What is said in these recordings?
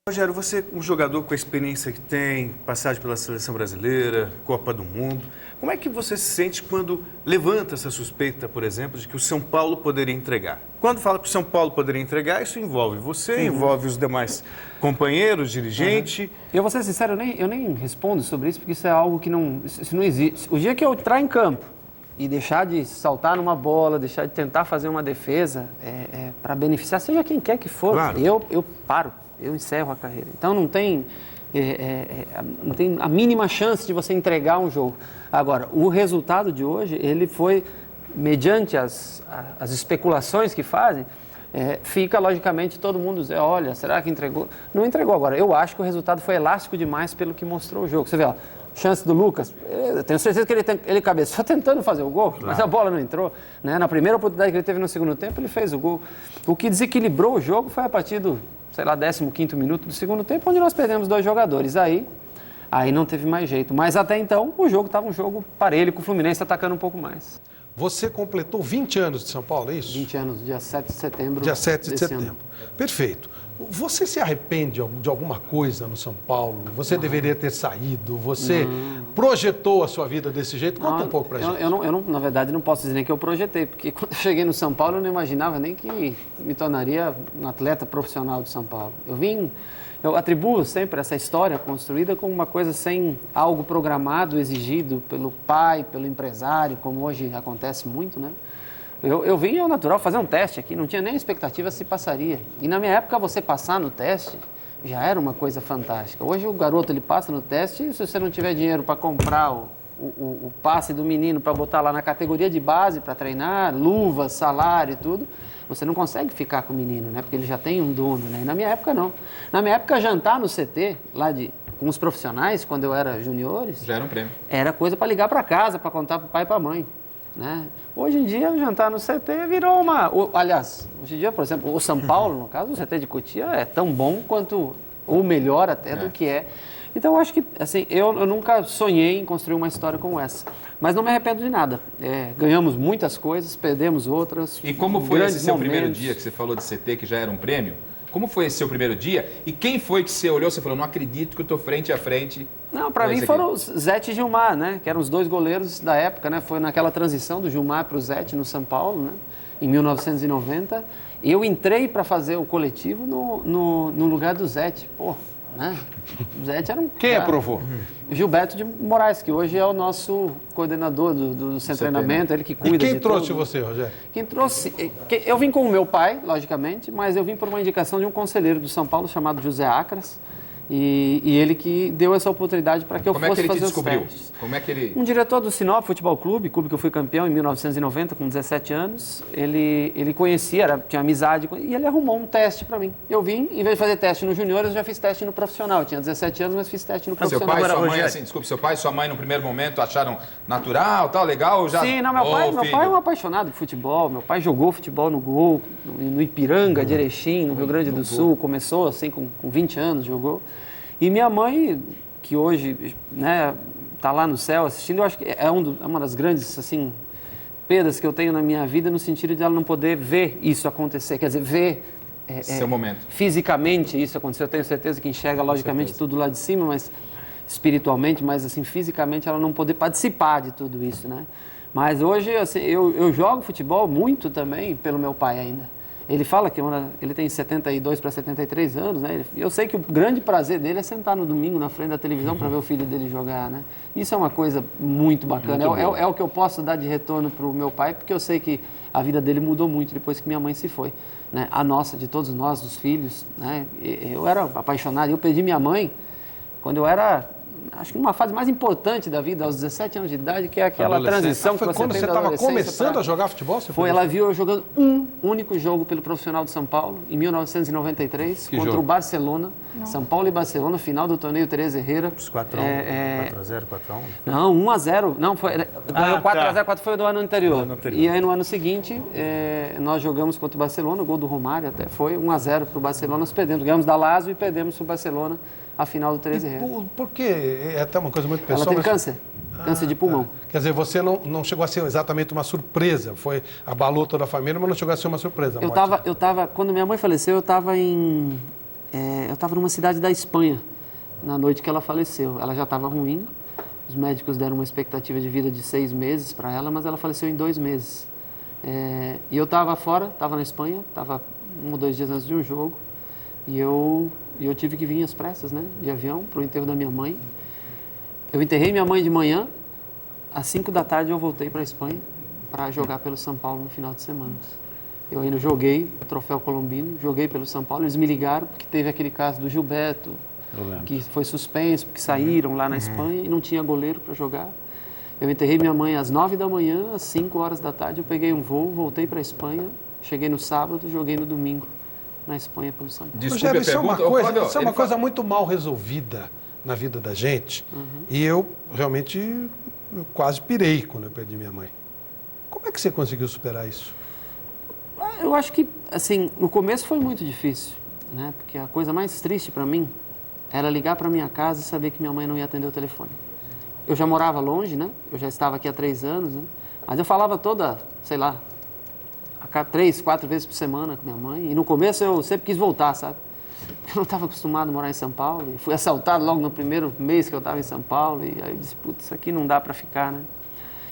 Rogério, você, um jogador com a experiência que tem, passagem pela seleção brasileira, Copa do Mundo, como é que você se sente quando levanta essa suspeita, por exemplo, de que o São Paulo poderia entregar? Quando fala que o São Paulo poderia entregar, isso envolve você, envolve os demais companheiros, dirigente. Eu vou ser sincero, eu nem respondo sobre isso, porque isso é algo que isso não existe. O dia que eu entrar em campo e deixar de saltar numa bola, deixar de tentar fazer uma defesa para beneficiar, seja quem quer que for, claro. eu paro, eu encerro a carreira. Então não tem a mínima chance de você entregar um jogo. Agora, o resultado de hoje, ele foi, mediante as especulações que fazem, fica, logicamente, todo mundo dizer, olha, será que entregou? Não entregou. Agora, eu acho que o resultado foi elástico demais pelo que mostrou o jogo. Você vê, ó, chance do Lucas, eu tenho certeza que ele cabeçou tentando fazer o gol, claro, mas a bola não entrou. Né? Na primeira oportunidade que ele teve no segundo tempo, ele fez o gol. O que desequilibrou o jogo foi a partir do, 15º minuto do segundo tempo, onde nós perdemos 2 jogadores. Aí não teve mais jeito. Mas até então, o jogo estava um jogo parelho, com o Fluminense atacando um pouco mais. Você completou 20 anos de São Paulo, é isso? 20 anos, dia 7 de setembro. Dia 7 de setembro. Ano. Perfeito. Você se arrepende de alguma coisa no São Paulo? Você deveria ter saído? Você projetou a sua vida desse jeito? Conta um pouco pra gente. Eu não, na verdade, não posso dizer nem que eu projetei, porque quando eu cheguei no São Paulo, eu não imaginava nem que me tornaria um atleta profissional do São Paulo. Eu atribuo sempre essa história construída como uma coisa sem algo programado, exigido pelo pai, pelo empresário, como hoje acontece muito, né? Eu vim ao natural fazer um teste aqui, não tinha nem expectativa se passaria. E na minha época, você passar no teste já era uma coisa fantástica. Hoje o garoto, ele passa no teste e se você não tiver dinheiro para comprar o passe do menino para botar lá na categoria de base para treinar, luvas, salário e tudo, você não consegue ficar com o menino, né? Porque ele já tem um dono, né? E na minha época, não. Na minha época, jantar no CT, com os profissionais, quando eu era juniores... Já era um prêmio. Era coisa para ligar para casa, para contar para o pai e para a mãe. Né? Hoje em dia, o jantar no CT virou aliás, hoje em dia, por exemplo, o São Paulo, no caso, o CT de Cotia é tão bom quanto, ou melhor até do que é. Então, eu acho que, assim, eu nunca sonhei em construir uma história como essa. Mas não me arrependo de nada. Ganhamos muitas coisas, perdemos outras. E como foi esse seu momentos. primeiro dia que você falou de CT, que já era um prêmio? Como foi esse seu primeiro dia? E quem foi que você olhou e falou, não acredito que eu estou frente a frente? Não, para mim foram os Zete e Gilmar, né? Que eram os 2 goleiros da época, né? Foi naquela transição do Gilmar para o Zete no São Paulo, né? Em 1990. Eu entrei para fazer o coletivo no lugar do Zete. Pô, né? O Zete era um... Quem aprovou? Gilberto de Moraes, que hoje é o nosso coordenador do centro de treinamento, ele que cuida de tudo. E quem trouxe você, Rogério? Quem trouxe... Eu vim com o meu pai, logicamente, mas eu vim por uma indicação de um conselheiro do São Paulo chamado José Acras, e ele que deu essa oportunidade para que eu fosse fazer os testes. Como é que ele... Um diretor do Sinop Futebol Clube que eu fui campeão em 1990, com 17 anos, ele conhecia, tinha amizade, e ele arrumou um teste para mim. Eu vim, em vez de fazer teste no junior, eu já fiz teste no profissional. Eu tinha 17 anos, mas fiz teste no profissional. Seu pai e sua mãe, assim, desculpe, seu pai e sua mãe no primeiro momento acharam natural, tal, legal? Já... Sim, não, meu pai é um apaixonado por futebol. Meu pai jogou futebol no Gol, no Ipiranga, de Erechim, no Rio Grande do Sul. Começou assim com 20 anos, jogou. E minha mãe, que hoje, né, tá lá no céu assistindo, eu acho que é uma das grandes, assim, perdas que eu tenho na minha vida, no sentido de ela não poder ver isso acontecer, quer dizer, ver seu momento. Fisicamente isso acontecer. Eu tenho certeza que enxerga, logicamente, tudo lá de cima, mas espiritualmente, mas assim, fisicamente ela não poder participar de tudo isso, né? Mas hoje, assim, eu jogo futebol muito também pelo meu pai ainda. Ele fala que ele tem 72 para 73 anos, né? Eu sei que o grande prazer dele é sentar no domingo na frente da televisão para ver o filho dele jogar, né? Isso é uma coisa muito bacana. É o que eu posso dar de retorno para o meu pai, porque eu sei que a vida dele mudou muito depois que minha mãe se foi, né? A nossa, de todos nós, dos filhos, né? Eu era apaixonado. Eu perdi minha mãe quando eu era... Acho que numa fase mais importante da vida, aos 17 anos de idade, que é aquela transição que você tem da adolescência. Quando você estava começando a jogar futebol? Ela viu eu jogando um único jogo pelo profissional de São Paulo, em 1993, contra o Barcelona. São Paulo e Barcelona, final do torneio Teresa Herrera. 4x1, 4x0, 4x1? Não, 1x0. Não, foi 4x0, 4 foi do ano anterior. E aí no ano seguinte, nós jogamos contra o Barcelona, o gol do Romário até foi 1x0 para o Barcelona, nós perdemos. Ganhamos da Lazio e perdemos para o Barcelona a final do Teresa Herrera. Por quê? É até uma coisa muito pessoal. Ela teve câncer. Câncer de pulmão. Tá. Quer dizer, você não chegou a ser exatamente uma surpresa. Abalou toda a família, mas não chegou a ser uma surpresa. Quando minha mãe faleceu, eu estava em eu estava numa cidade da Espanha, na noite que ela faleceu. Ela já estava ruim, os médicos deram uma expectativa de vida de 6 meses para ela, mas ela faleceu em 2 meses. E eu estava fora, estava na Espanha, estava 1 ou 2 dias antes de um jogo, e eu tive que vir às pressas, né, de avião, para o enterro da minha mãe. Eu enterrei minha mãe de manhã, às 5 da tarde eu voltei para a Espanha para jogar pelo São Paulo no final de semana. Eu ainda joguei o Troféu Colombino, joguei pelo São Paulo, eles me ligaram porque teve aquele caso do Gilberto, que foi suspenso, porque saíram lá na Espanha e não tinha goleiro para jogar. Eu enterrei minha mãe às 9 da manhã, às 5 horas da tarde eu peguei um voo, voltei para a Espanha, cheguei no sábado, joguei no domingo na Espanha pelo São Paulo. Desculpe Rogério, a pergunta. isso é uma coisa muito mal resolvida na vida da gente. E eu realmente quase pirei quando eu perdi minha mãe. Como é que você conseguiu superar isso? Eu acho que, assim, no começo foi muito difícil, né? Porque a coisa mais triste para mim era ligar para minha casa e saber que minha mãe não ia atender o telefone. Eu já morava longe, né? Eu já estava aqui há 3 anos, né? Mas eu falava sei lá, 3, 4 vezes por semana com minha mãe. E no começo eu sempre quis voltar, sabe? Eu não estava acostumado a morar em São Paulo. E fui assaltado logo no primeiro mês que eu estava em São Paulo. E aí eu disse, putz, isso aqui não dá para ficar, né?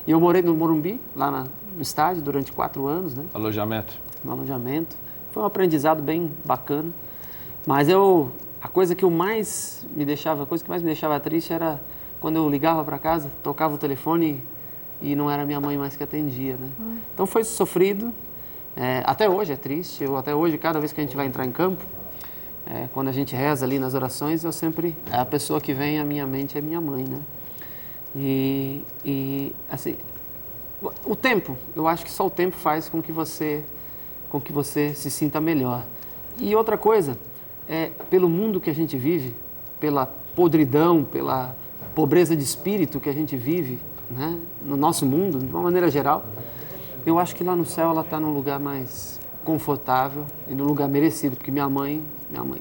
E eu morei no Morumbi, lá no estádio, durante 4 anos, né? Alojamento. No alojamento. Foi um aprendizado bem bacana. Mas a coisa que mais me deixava triste era quando eu ligava para casa, tocava o telefone e não era minha mãe mais que atendia, né? Então foi sofrido. Até hoje é triste. Até hoje, cada vez que a gente vai entrar em campo, quando a gente reza ali nas orações, a pessoa que vem à minha mente é minha mãe, né? E assim, o tempo, eu acho que só o tempo faz com que você se sinta melhor. E outra coisa, pelo mundo que a gente vive, pela podridão, pela pobreza de espírito que a gente vive, né, no nosso mundo, de uma maneira geral, eu acho que lá no céu ela está num lugar mais confortável e num lugar merecido, porque minha mãe,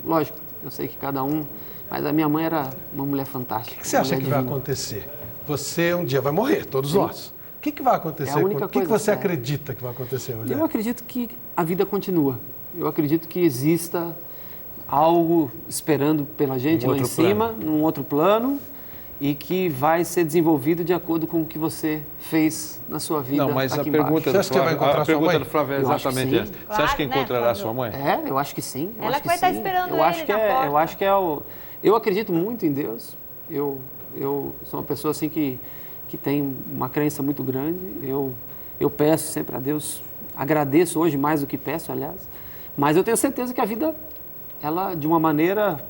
lógico, eu sei que cada um, mas a minha mãe era uma mulher fantástica. O que você acha que vai acontecer? Você um dia vai morrer, todos nós. O que vai acontecer? O que você acredita que vai acontecer, Rogério? Eu acredito que a vida continua. Eu acredito que exista algo esperando pela gente lá em cima, num outro plano, e que vai ser desenvolvido de acordo com o que você fez na sua vida. Não, mas aqui a pergunta embaixo. do Flávio é exatamente essa. Você acha que encontrará sua mãe? Eu acho que sim. Ela que vai estar esperando ele Eu acho que eu acredito muito em Deus. Eu sou uma pessoa assim que tem uma crença muito grande. Eu peço sempre a Deus, agradeço hoje mais do que peço, aliás. Mas eu tenho certeza que a vida, ela de uma maneira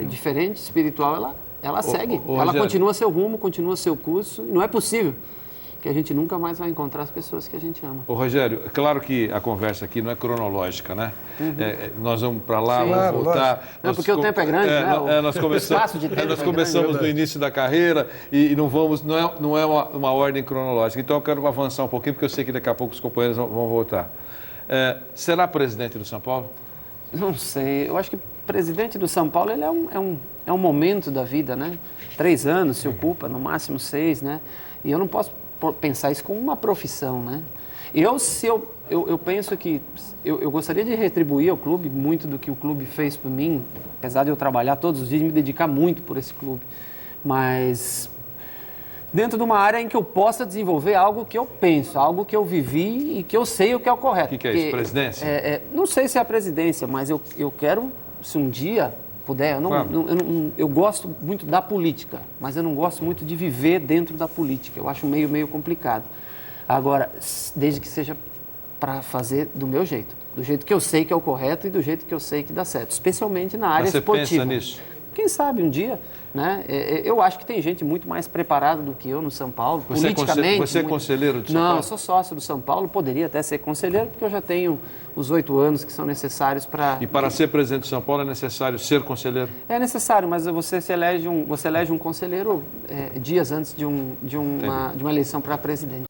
diferente, espiritual, ela segue. Ela continua seu rumo, continua seu curso. Não é possível que a gente nunca mais vai encontrar as pessoas que a gente ama. Ô Rogério, é claro que a conversa aqui não é cronológica, né? Nós vamos para lá, vamos voltar. Não, porque o tempo é grande, né? Nós começamos no início da carreira e não é uma ordem cronológica. Então eu quero avançar um pouquinho, porque eu sei que daqui a pouco os companheiros vão voltar. Será presidente do São Paulo? Não sei. Eu acho que presidente do São Paulo ele é um momento da vida, né? 3 anos se ocupa, no máximo 6, né? E eu não posso pensar isso como uma profissão, né? Eu penso que eu gostaria de retribuir ao clube muito do que o clube fez por mim, apesar de eu trabalhar todos os dias e me dedicar muito por esse clube. Mas dentro de uma área em que eu possa desenvolver algo que eu penso, algo que eu vivi e que eu sei o que é o correto. O que é isso? Presidência? Não sei se é a presidência, mas eu quero, se um dia puder, eu gosto muito da política, mas eu não gosto muito de viver dentro da política. Eu acho meio complicado. Agora, desde que seja para fazer do meu jeito, do jeito que eu sei que é o correto e do jeito que eu sei que dá certo, especialmente na área esportiva. Você pensa nisso? Quem sabe um dia, né? Eu acho que tem gente muito mais preparada do que eu no São Paulo, politicamente. Você é conselheiro do São Paulo? Não, eu sou sócio do São Paulo, poderia até ser conselheiro, porque eu já tenho os 8 anos que são necessários para... E para ser presidente do São Paulo é necessário ser conselheiro? É necessário, mas você elege um conselheiro dias antes de uma eleição para presidente.